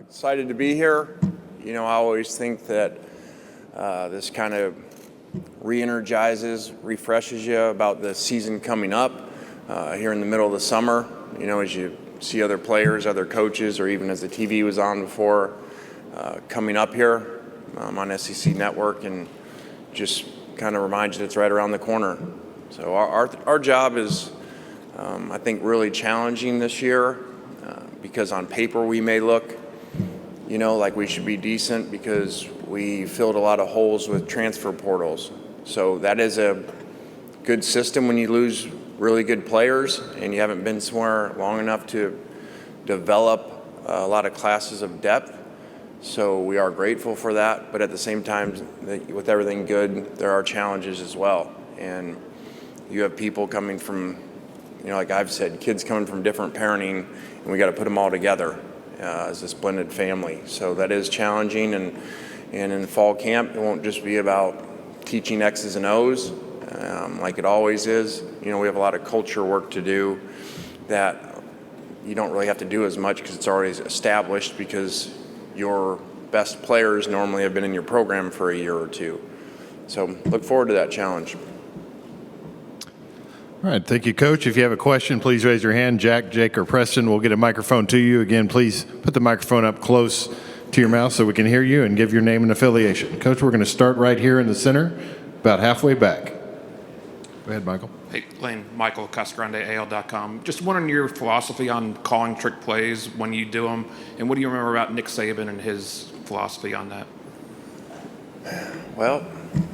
Excited to be here. I always think that this kind of re-energizes, refreshes you about the season coming up here in the middle of the summer. As you see other players, other coaches, or even as the TV was on before, coming up here on SEC Network, and just kind of reminds you that it's right around the corner. So our job is, I think, really challenging this year because on paper we may look like we should be decent because we filled a lot of holes with transfer portals. So that is a good system when you lose really good players and you haven't been somewhere long enough to develop a lot of classes of depth. So we are grateful for that, but at the same time, with everything good, there are challenges as well. And you have people coming from, like I've said, kids coming from different parenting, and we got to put them all together as this blended family. So that is challenging, and in fall camp, it won't just be about teaching X's and O's like it always is. We have a lot of culture work to do that you don't really have to do as much because it's already established, because your best players normally have been in your program for a year or two. So look forward to that challenge. All right, thank you, Coach. If you have a question, please raise your hand. Jack, Jake, or Preston will get a microphone to you. Again, please put the microphone up close to your mouth so we can hear you, and give your name and affiliation. Coach, we're going to start right here in the center, about halfway back. Go ahead, Michael. Hey, Lane, Michael Casagrande, AL.com. Just wondering your philosophy on calling trick plays when you do them, and what do you remember about Nick Saban and his philosophy on that? Well,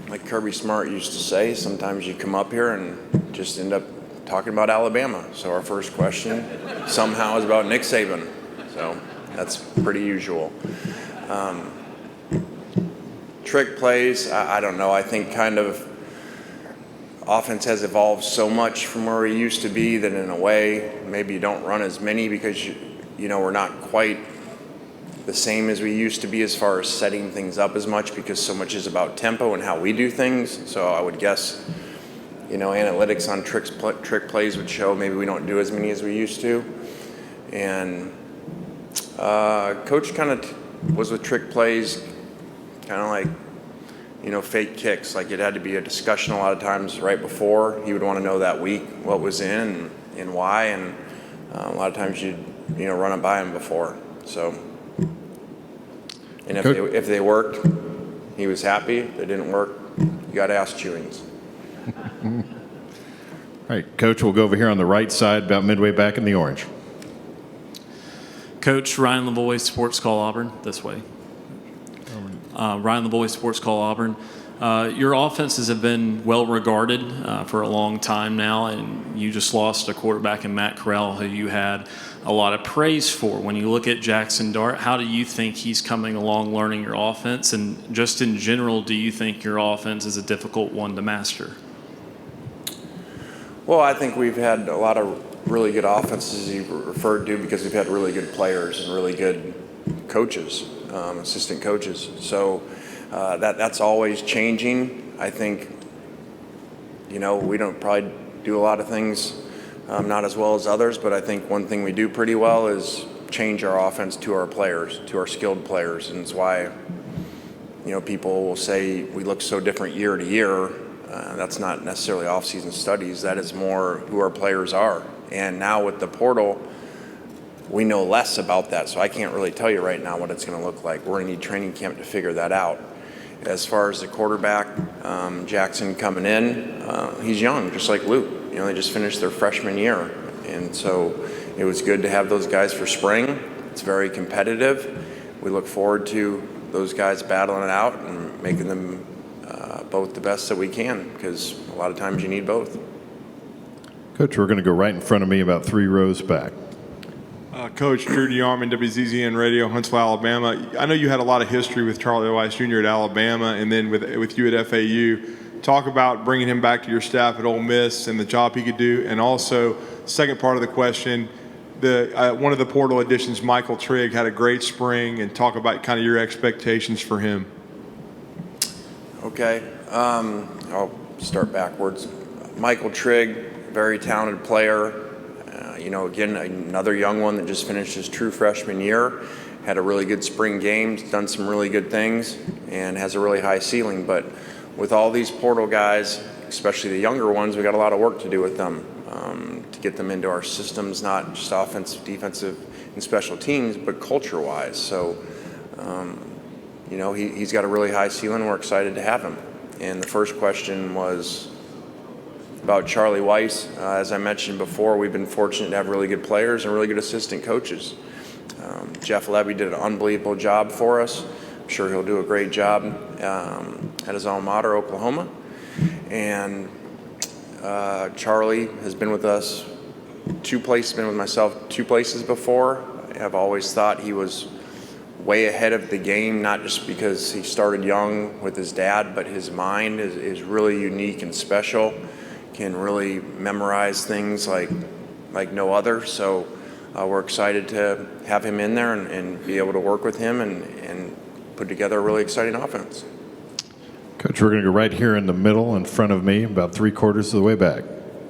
like Kirby Smart used to say, sometimes you come up here and just end up talking about Alabama. So our first question somehow is about Nick Saban. So that's pretty usual. Trick plays, I don't know. I think kind of offense has evolved so much from where we used to be that in a way maybe you don't run as many because we're not quite the same as we used to be as far as setting things up as much, because so much is about tempo and how we do things. So I would guess analytics on trick plays would show maybe we don't do as many as we used to. And Coach kind of was with trick plays kind of like fake kicks. Like it had to be a discussion a lot of times right before. He would want to know that week what was in and why, and a lot of times you'd run it by him before. So, and if they worked, he was happy. If they didn't work, you got ass chewings. All right, Coach, we'll go over here on the right side, about midway back in the orange. Coach, Ryan Lavoie, Sports Call Auburn, this way. Ryan Lavoie, Sports Call Auburn. Your offenses have been well regarded for a long time now, and you just lost a quarterback in Matt Corral who you had a lot of praise for. When you look at Jackson Dart, how do you think he's coming along learning your offense? And just in general, do you think your offense is a difficult one to master? Well, I think we've had a lot of really good offenses you referred to because we've had really good players and really good coaches, assistant coaches. So that's always changing. I think, we don't probably do a lot of things not as well as others, but I think one thing we do pretty well is change our offense to our players, to our skilled players. And it's why, people will say we look so different year to year. That's not necessarily off-season studies. That is more who our players are. And now with the portal, we know less about that, so I can't really tell you right now what it's going to look like. We're going to need training camp to figure that out. As far as the quarterback, Jackson coming in, he's young, just like Luke. They just finished their freshman year, and so it was good to have those guys for spring. It's very competitive. We look forward to those guys battling it out and making them both the best that we can, because a lot of times you need both. Coach, we're going to go right in front of me, about 3 rows back. Coach, Drew DeArmond, WZZN Radio, Huntsville, Alabama. I know you had a lot of history with Charlie Weiss Jr. at Alabama, and then with you at FAU. Talk about bringing him back to your staff at Ole Miss and the job he could do. And also, second part of the question, one of the portal additions, Michael Trigg, had a great spring, and talk about kind of your expectations for him. Okay, I'll start backwards. Michael Trigg, very talented player. Again, another young one that just finished his true freshman year. had a really good spring game, done some really good things, and has a really high ceiling. But with all these portal guys, especially the younger ones, we got a lot of work to do with them to get them into our systems, not just offensive, defensive, and special teams, but culture-wise. So, he's got a really high ceiling. We're excited to have him. And the first question was about Charlie Weiss. As I mentioned before, we've been fortunate to have really good players and really good assistant coaches. Jeff Levy did an unbelievable job for us. I'm sure he'll do a great job at his alma mater, Oklahoma. And Charlie has been with us been with myself 2 places before. I've always thought he was way ahead of the game, not just because he started young with his dad, but his mind is really unique and special, can really memorize things like no other. So we're excited to have him in there and be able to work with him and put together a really exciting offense. Coach, we're going to go right here in the middle in front of me, about 3/4 of the way back.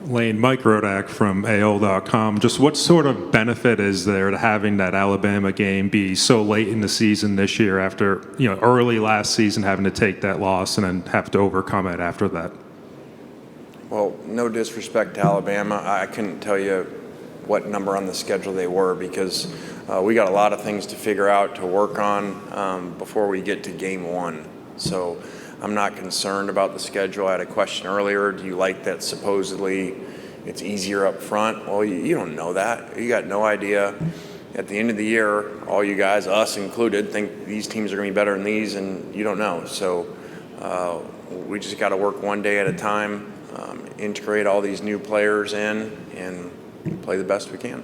Lane, Mike Rodak from AL.com. Just what sort of benefit is there to having that Alabama game be so late in the season this year after, early last season having to take that loss and then have to overcome it after that? Well, no disrespect to Alabama. I couldn't tell you what number on the schedule they were because we got a lot of things to figure out, to work on before we get to game 1. So I'm not concerned about the schedule. I had a question earlier. Do you like that supposedly it's easier up front? Well, you don't know that. You got no idea. At the end of the year, all you guys, us included, think these teams are going to be better than these, and you don't know. So we just got to work one day at a time, integrate all these new players in, and play the best we can.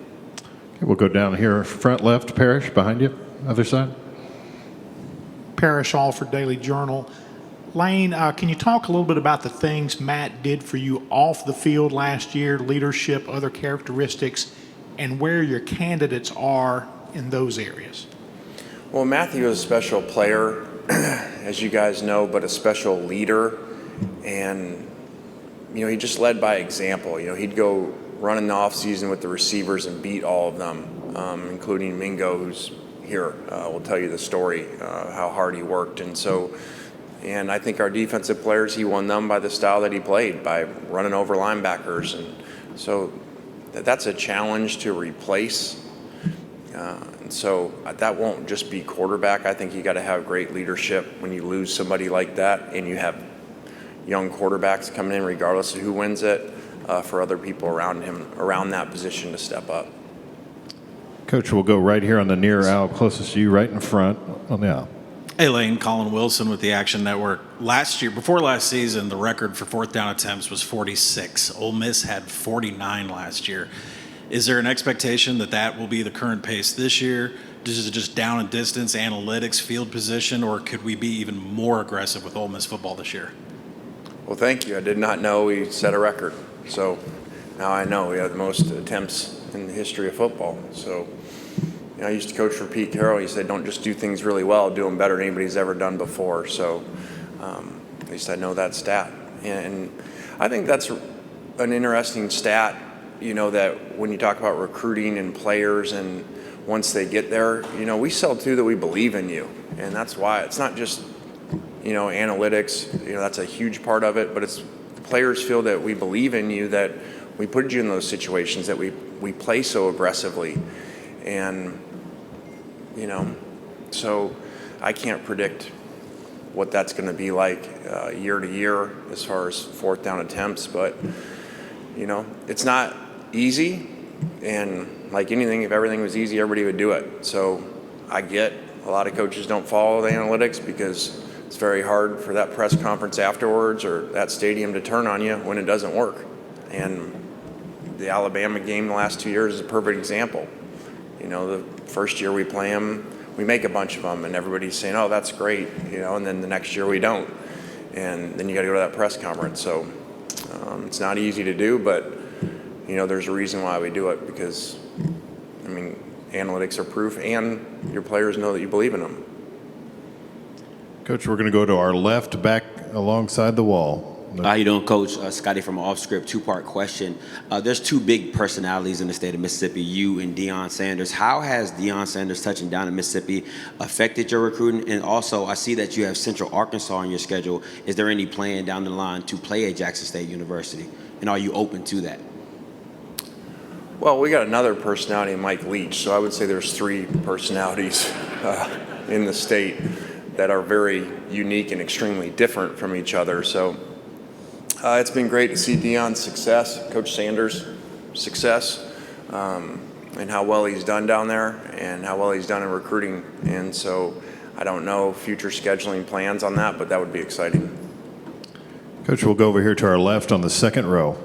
Okay, we'll go down here, front left, Parrish, behind you, other side. Parrish, Alford Daily Journal. Lane, can you talk a little bit about the things Matt did for you off the field last year, leadership, other characteristics, and where your candidates are in those areas? Well, Matthew is a special player, as you guys know, but a special leader. And, he just led by example. He'd go run in the offseason with the receivers and beat all of them, including Mingo, who's here. Will tell you the story, how hard he worked. And I think our defensive players, he won them by the style that he played, by running over linebackers. And so that's a challenge to replace. And so that won't just be quarterback. I think you got to have great leadership when you lose somebody like that and you have young quarterbacks coming in regardless of who wins it, for other people around him, around that position to step up. Coach, we'll go right here on the near aisle, closest to you, right in front on the aisle. Hey, Lane, Colin Wilson with the Action Network. Before last season, the record for 4th down attempts was 46. Ole Miss had 49 last year. Is there an expectation that will be the current pace this year? Is it just down and distance, analytics, field position, or could we be even more aggressive with Ole Miss football this year? Well, thank you. I did not know we set a record. So now I know we have the most attempts in the history of football. So I used to coach for Pete Carroll. He said, don't just do things really well, do them better than anybody's ever done before. So at least I know that stat. And I think that's an interesting stat, that when you talk about recruiting and players and once they get there, we sell too that we believe in you. And that's why it's not just, analytics, that's a huge part of it, but it's the players feel that we believe in you, that we put you in those situations, that we play so aggressively. And so I can't predict what that's going to be like year to year as far as 4th down attempts, but it's not easy, and like anything, if everything was easy, everybody would do it. So I get a lot of coaches don't follow the analytics because it's very hard for that press conference afterwards or that stadium to turn on you when it doesn't work. And the Alabama game the last 2 years is a perfect example. The first year we play them, we make a bunch of them, and everybody's saying, oh, that's great, and then the next year we don't. And then you got to go to that press conference. So it's not easy to do, but, there's a reason why we do it because, analytics are proof, and your players know that you believe in them. Coach, we're going to go to our left, back alongside the wall. How you doing, Coach? Scotty from Off Script, two-part question. There's two big personalities in the state of Mississippi, you and Deion Sanders. How has Deion Sanders touching down in Mississippi affected your recruiting? And also, I see that you have Central Arkansas on your schedule. Is there any plan down the line to play at Jackson State University? And are you open to that? Well, we got another personality, Mike Leach, so I would say there's three personalities in the state that are very unique and extremely different from each other. So it's been great to see Deion's success, Coach Sanders' success, and how well he's done down there and how well he's done in recruiting. And so I don't know future scheduling plans on that, but that would be exciting. Coach, we'll go over here to our left on the second row.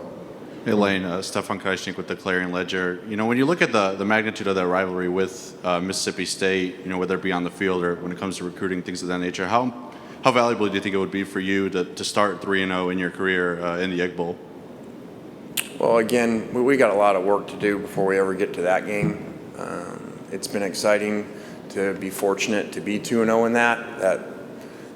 Hey, Lane, Stefan Kajchnik with the Clarion Ledger. You know, when you look at the magnitude of that rivalry with Mississippi State, you know, whether it be on the field or when it comes to recruiting, things of that nature, how valuable do you think it would be for you to start 3-0 in your career in the Egg Bowl? Well, again, we got a lot of work to do before we ever get to that game. It's been exciting to be fortunate to be 2-0 in that. That,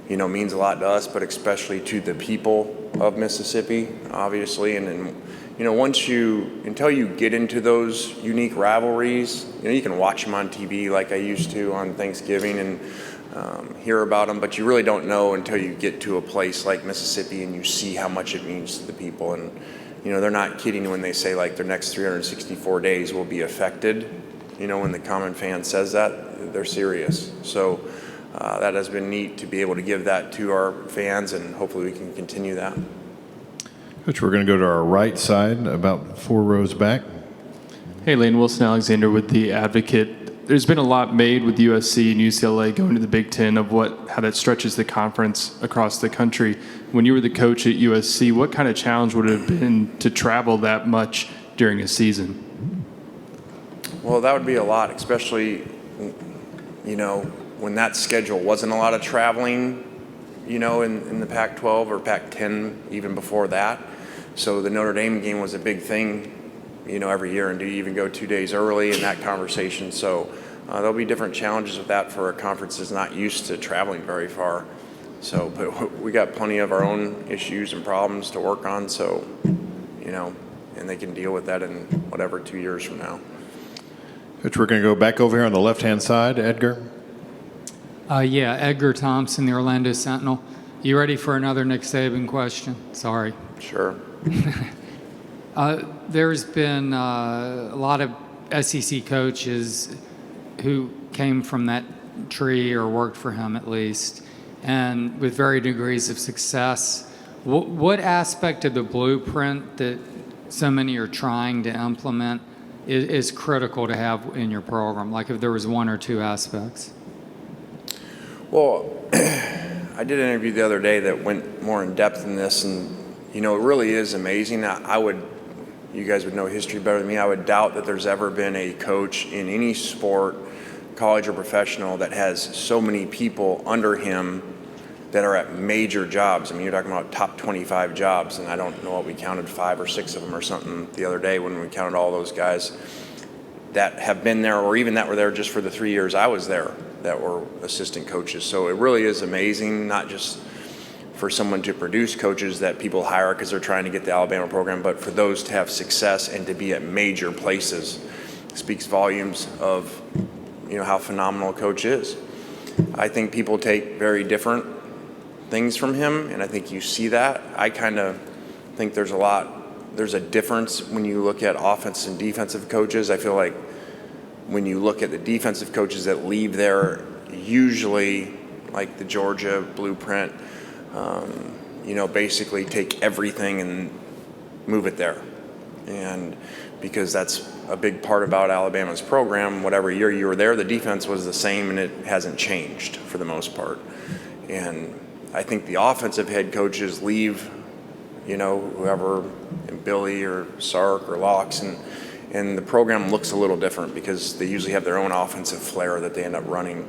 you know, means a lot to us, but especially to the people of Mississippi, obviously. And you know, until you get into those unique rivalries, you know, you can watch them on TV like I used to on Thanksgiving and hear about them, but you really don't know until you get to a place like Mississippi and you see how much it means to the people. And, you know, they're not kidding when they say like their next 364 days will be affected. You know, when the common fan says that, they're serious. So that has been neat to be able to give that to our fans, and hopefully we can continue that. Coach, we're going to go to our right side, about 4 rows back. Hey, Lane, Wilson Alexander with The Advocate. There's been a lot made with USC and UCLA going to the Big Ten of how that stretches the conference across the country. When you were the coach at USC, what kind of challenge would it have been to travel that much during a season? Well, that would be a lot, especially, you know, when that schedule wasn't a lot of traveling, you know, in the Pac-12 or Pac-10 even before that. So the Notre Dame game was a big thing, you know, every year. And do you even go 2 days early in that conversation? So there'll be different challenges with that for a conference that's not used to traveling very far. So, but we got plenty of our own issues and problems to work on. So, you know, and they can deal with that in whatever 2 years from now. Coach, we're going to go back over here on the left-hand side. Edgar. Yeah, Edgar Thompson, the Orlando Sentinel. You ready for another Nick Saban question? Sorry. Sure. There's been a lot of SEC coaches who came from that tree or worked for him at least, and with varying degrees of success. What aspect of the blueprint that so many are trying to implement is critical to have in your program? Like if there was one or two aspects. Well, I did an interview the other day that went more in depth in this, and you know, it really is amazing. You guys would know history better than me. I would doubt that there's ever been a coach in any sport, college or professional, that has so many people under him that are at major jobs. I mean, you're talking about top 25 jobs, and I don't know what we counted, 5 or 6 of them or something the other day when we counted all those guys that have been there, or even that were there just for the 3 years I was there, that were assistant coaches. So it really is amazing, not just for someone to produce coaches that people hire because they're trying to get the Alabama program, but for those to have success and to be at major places. It speaks volumes of, you know, how phenomenal a coach is. I think people take very different things from him, and I think you see that. I kind of think there's a difference when you look at offense and defensive coaches. I feel like when you look at the defensive coaches that leave there, usually like the Georgia blueprint, you know, basically take everything and move it there. And because that's a big part about Alabama's program, whatever year you were there, the defense was the same and it hasn't changed for the most part. And I think the offensive head coaches leave, you know, whoever, Billy or Sark or Locks, and the program looks a little different because they usually have their own offensive flair that they end up running.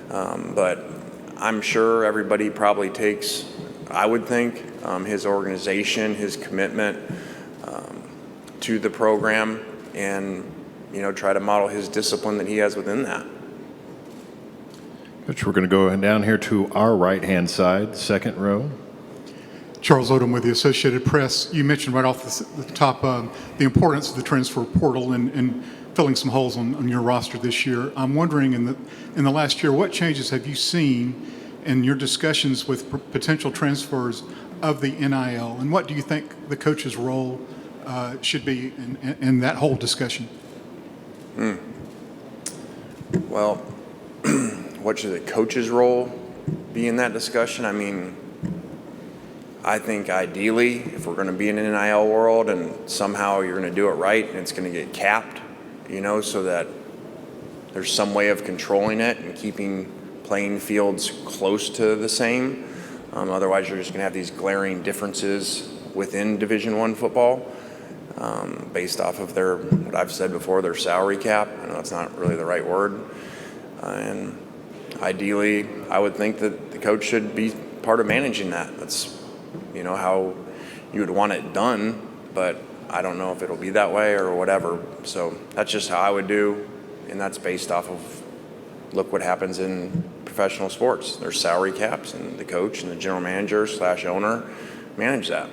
But I'm sure everybody probably takes, I would think, his organization, his commitment to the program, and, you know, try to model his discipline that he has within that. Coach, we're going to go down here to our right-hand side, second row. Charles Odom with the Associated Press. You mentioned right off the top the importance of the transfer portal and filling some holes on your roster this year. I'm wondering, in the last year, what changes have you seen in your discussions with potential transfers of the NIL, and what do you think the coach's role should be in that whole discussion? Well, what should the coach's role be in that discussion? I mean, I think ideally, if we're going to be in an NIL world and somehow you're going to do it right and it's going to get capped, so that there's some way of controlling it and keeping playing fields close to the same. Otherwise, you're just going to have these glaring differences within Division I football based off of what I've said before, their salary cap. I know that's not really the right word. And ideally, I would think that the coach should be part of managing that. That's, how you would want it done, but I don't know if it'll be that way or whatever. So that's just how I would do, and that's based off of look what happens in professional sports. There's salary caps, and the coach and the general manager / owner manage that.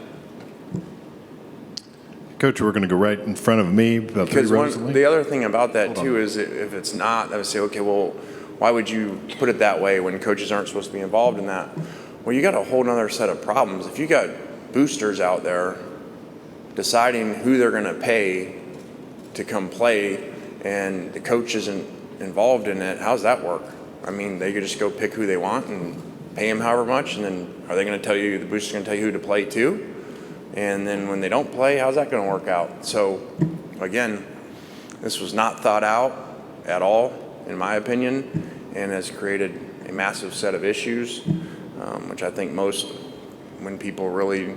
Coach, we're going to go right in front of me. Because the other thing about that too is if it's not, I would say, okay, well, why would you put it that way when coaches aren't supposed to be involved in that? Well, you got a whole other set of problems. If you got boosters out there deciding who they're going to pay to come play, and the coach isn't involved in it, how's that work? I mean, they could just go pick who they want and pay them however much, and then are they going to tell you, the boosters going to tell you who to play to? And then when they don't play, how's that going to work out? So, again, this was not thought out at all, in my opinion, and has created a massive set of issues, which I think when people really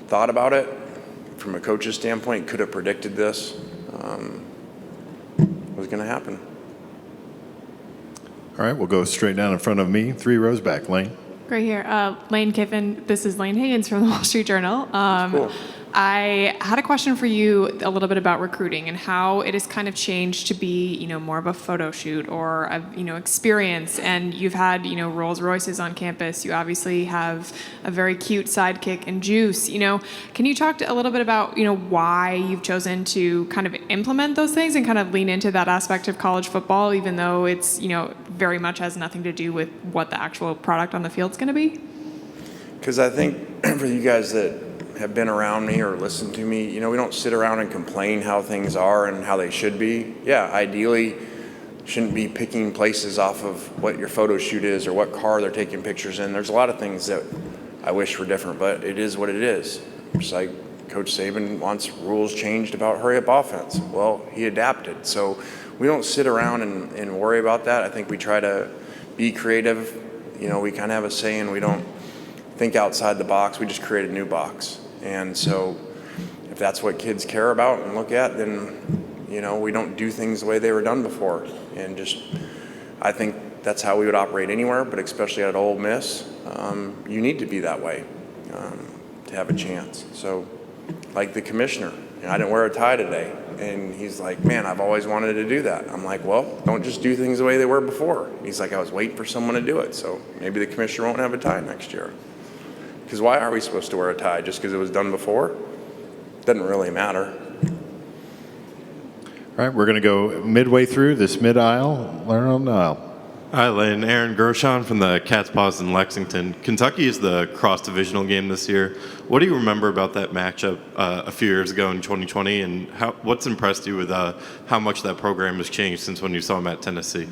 thought about it, from a coach's standpoint, could have predicted this was going to happen. All right, we'll go straight down in front of me, 3 rows back. Lane. Right here. Lane Kiffin. This is Lane Higgins from the Wall Street Journal. Cool. I had a question for you a little bit about recruiting and how it has kind of changed to be, more of a photo shoot or a, experience. And you've had, Rolls Royces on campus. You obviously have a very cute sidekick and Juice. Can you talk a little bit about, why you've chosen to kind of implement those things and kind of lean into that aspect of college football, even though it's, very much has nothing to do with what the actual product on the field is going to be? Because I think for you guys that have been around me or listened to me, we don't sit around and complain how things are and how they should be. Yeah, ideally, shouldn't be picking places off of what your photo shoot is or what car they're taking pictures in. There's a lot of things that I wish were different, but it is what it is. Just like Coach Saban wants rules changed about hurry-up offense. Well, he adapted. So we don't sit around and worry about that. I think we try to be creative. We kind of have a saying, we don't think outside the box, we just create a new box. And so if that's what kids care about and look at, then, we don't do things the way they were done before. And I think that's how we would operate anywhere, but especially at Ole Miss, you need to be that way to have a chance. So like the commissioner, I didn't wear a tie today. And he's like, man, I've always wanted to do that. I'm like, well, don't just do things the way they were before. He's like, I was waiting for someone to do it. So maybe the commissioner won't have a tie next year. Because why are we supposed to wear a tie? Just because it was done before? Doesn't really matter. All right, we're going to go midway through this mid-aisle. Learn on the aisle. Hi, Lane. Aaron Gershon from the Cats Paws in Lexington. Kentucky is the cross-divisional game this year. What do you remember about that matchup a few years ago in 2020, and what's impressed you with how much that program has changed since when you saw them at Tennessee?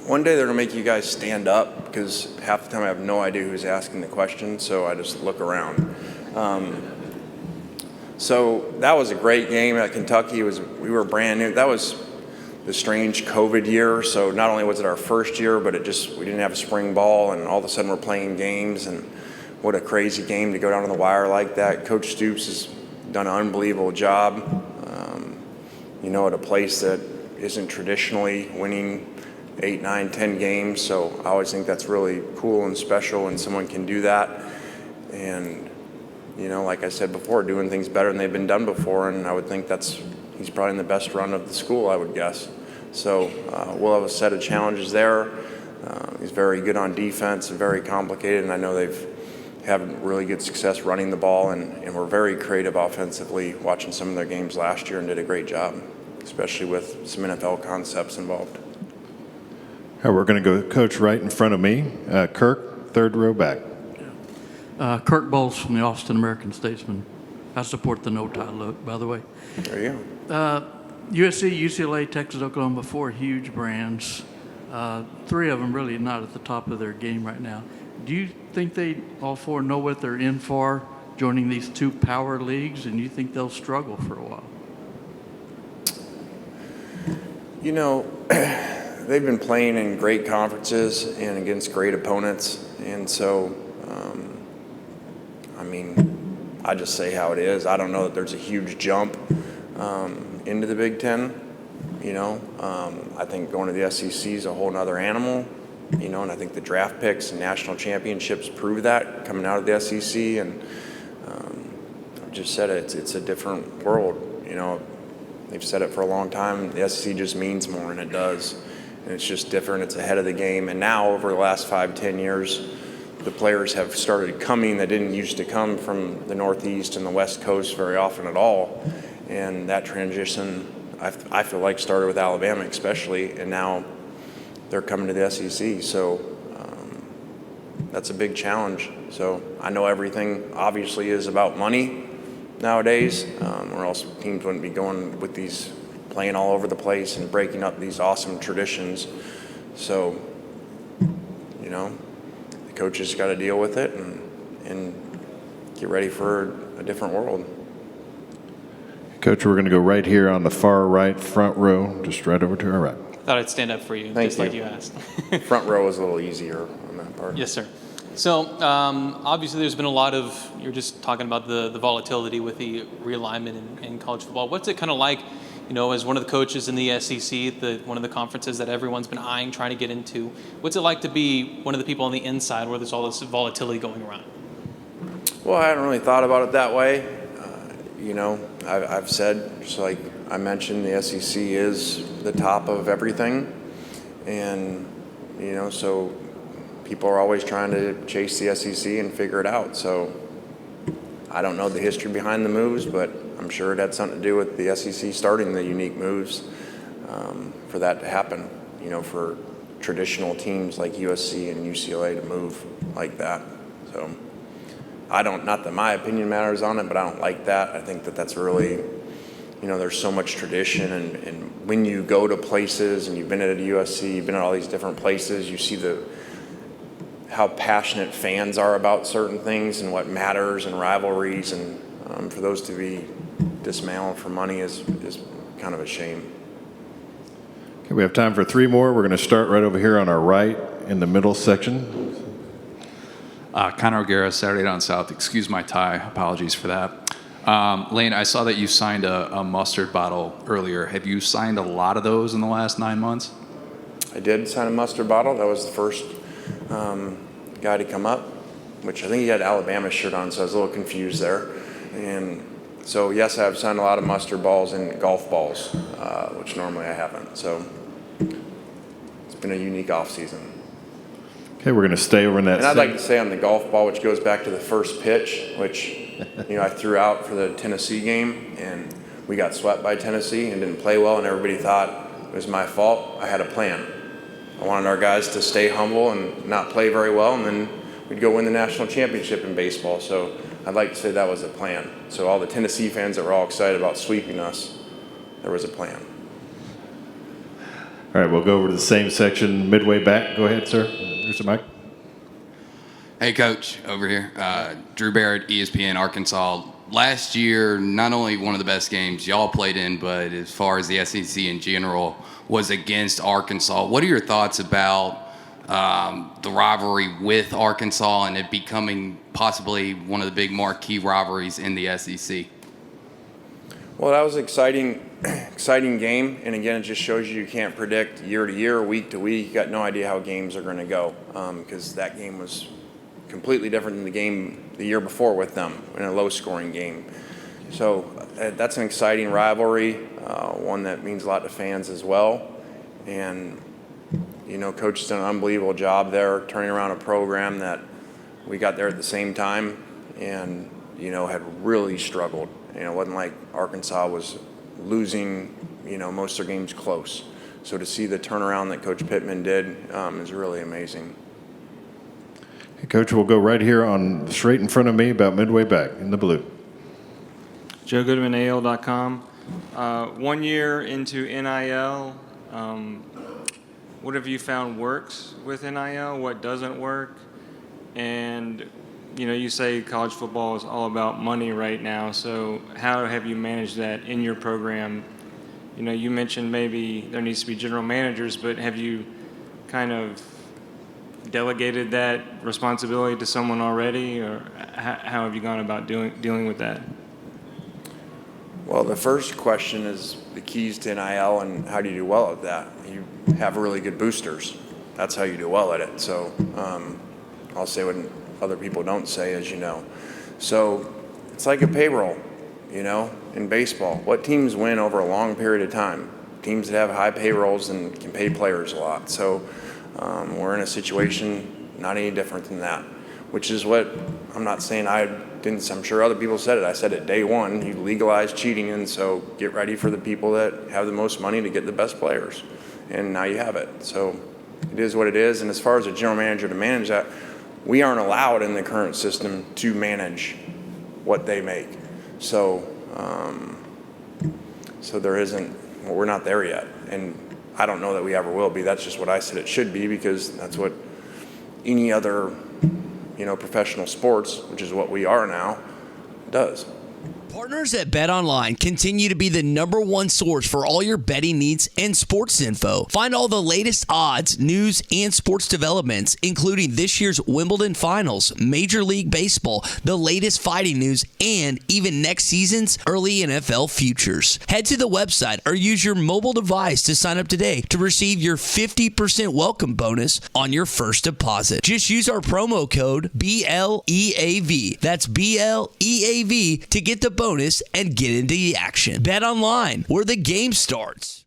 One day they're going to make you guys stand up because half the time I have no idea who's asking the question, so I just look around. So that was a great game at Kentucky. We were brand new. That was the strange COVID year, so not only was it our first year, but we didn't have a spring ball, and all of a sudden we're playing games, and what a crazy game to go down to the wire like that. Coach Stoops has done an unbelievable job, at a place that isn't traditionally winning 8, 9, 10 games, so I always think that's really cool and special when someone can do that. And, like I said before, doing things better than they've been done before, and I would think he's probably in the best run of the school, I would guess. So we'll have a set of challenges there. He's very good on defense and very complicated, and I know they've have really good success running the ball, and were very creative offensively watching some of their games last year and did a great job, especially with some NFL concepts involved. All right, we're going to go coach right in front of me. Kirk, third row back. Kirk Bowles from the Austin American Statesman. I support the no-tie look, by the way. There you go. USC, UCLA, Texas, Oklahoma, 4 huge brands. 3 of them really not at the top of their game right now. Do you think they, all 4, know what they're in for joining these 2 power leagues, and you think they'll struggle for a while? You know, they've been playing in great conferences and against great opponents, and so, I mean, I just say how it is. I don't know that there's a huge jump into the Big Ten. You know, I think going to the SEC is a whole other animal. You know, and I think the draft picks and national championships prove that coming out of the SEC. And I've just said it's a different world. You know, they've said it for a long time. The SEC just means more, and it does. And it's just different. It's ahead of the game. And now, over the last 5-10 years, the players have started coming that didn't used to come from the Northeast and the West Coast very often at all. And that transition, I feel like, started with Alabama especially, and now they're coming to the SEC. So that's a big challenge. So I know everything obviously is about money nowadays, or else teams wouldn't be going with these, playing all over the place and breaking up these awesome traditions. So, you know, the coaches got to deal with it and get ready for a different world. Coach, we're going to go right here on the far right, front row, just right over to our right. Thought I'd stand up for you, Thank just you. like you asked. Front row is a little easier on that part. Yes, sir. So obviously there's been a lot of, you're just talking about the volatility with the realignment in college football. What's it kind of like, you know, as one of the coaches in the SEC, one of the conferences that everyone's been eyeing, trying to get into, what's it like to be one of the people on the inside where there's all this volatility going around? Well, I hadn't really thought about it that way. You know, I've said, just like I mentioned, the SEC is the top of everything. And, you know, so people are always trying to chase the SEC and figure it out. So I don't know the history behind the moves, but I'm sure it had something to do with the SEC starting the unique moves for that to happen, you know, for traditional teams like USC and UCLA to move like that. So I don't, not that my opinion matters on it, but I don't like that. I think that that's really, you know, there's so much tradition, and when you go to places, and you've been at USC, you've been at all these different places, you see how passionate fans are about certain things and what matters and rivalries, and for those to be dismantled for money is kind of a shame. Okay, we have time for 3 more. We're going to start right over here on our right in the middle section. Connor O'Gara, Saturday Down South. Excuse my tie. Apologies for that. Lane, I saw that you signed a mustard bottle earlier. Have you signed a lot of those in the last 9 months? I did sign a mustard bottle. That was the first guy to come up, which I think he had Alabama shirt on, so I was a little confused there. And so, yes, I've signed a lot of mustard balls and golf balls, which normally I haven't. So it's been a unique off season. Okay, we're going to stay over in that. And I'd like to say on the golf ball, which goes back to the first pitch, which, you know, I threw out for the Tennessee game, and we got swept by Tennessee and didn't play well, and everybody thought it was my fault. I had a plan. I wanted our guys to stay humble and not play very well, and then we'd go win the national championship in baseball. So I'd like to say that was a plan. So all the Tennessee fans that were all excited about sweeping us, there was a plan. All right, we'll go over to the same section midway back. Go ahead, sir. Here's the mic. Hey, Coach, over here. Drew Barrett, ESPN, Arkansas. Last year, not only one of the best games y'all played in, but as far as the SEC in general, was against Arkansas. What are your thoughts about the rivalry with Arkansas and it becoming possibly one of the big marquee rivalries in the SEC? Well, that was an exciting game, and again, it just shows you can't predict year to year, week to week. You got no idea how games are going to go because that game was completely different than the game the year before with them in a low-scoring game. So that's an exciting rivalry, one that means a lot to fans as well. And, you know, Coach has done an unbelievable job there, turning around a program that we got there at the same time and, had really struggled. It wasn't like Arkansas was losing, most of their games close. So to see the turnaround that Coach Pittman did is really amazing. Hey, Coach, we'll go right here on straight in front of me, about midway back in the blue. Joe Goodman, AL.com. 1 year into NIL, what have you found works with NIL? What doesn't work? And, you say college football is all about money right now. So how have you managed that in your program? You mentioned maybe there needs to be general managers, but have you kind of delegated that responsibility to someone already, or how have you gone about dealing with that? Well, the first question is the keys to NIL and how do you do well at that? You have really good boosters. That's how you do well at it. So I'll say what other people don't say, as you know. So it's like a payroll, in baseball. What teams win over a long period of time? Teams that have high payrolls and can pay players a lot. So we're in a situation not any different than that, which is what I'm not saying I didn't. I'm sure other people said it. I said it day one. You legalize cheating, and so get ready for the people that have the most money to get the best players. And now you have it. So it is what it is. And as far as a general manager to manage that, we aren't allowed in the current system to manage what they make. So so there isn't. Well, we're not there yet, and I don't know that we ever will be. That's just what I said it should be, because that's what any other, professional sports, which is what we are now, does. Partners at BetOnline continue to be the #1 source for all your betting needs and sports info. Find all the latest odds, news, and sports developments, including this year's Wimbledon Finals, Major League Baseball, the latest fighting news, and even next season's early NFL futures. Head to the website or use your mobile device to sign up today to receive your 50% welcome bonus on your first deposit. Just use our promo code BLEAV. That's BLEAV to get the bonus and get into the action. Bet online, where the game starts.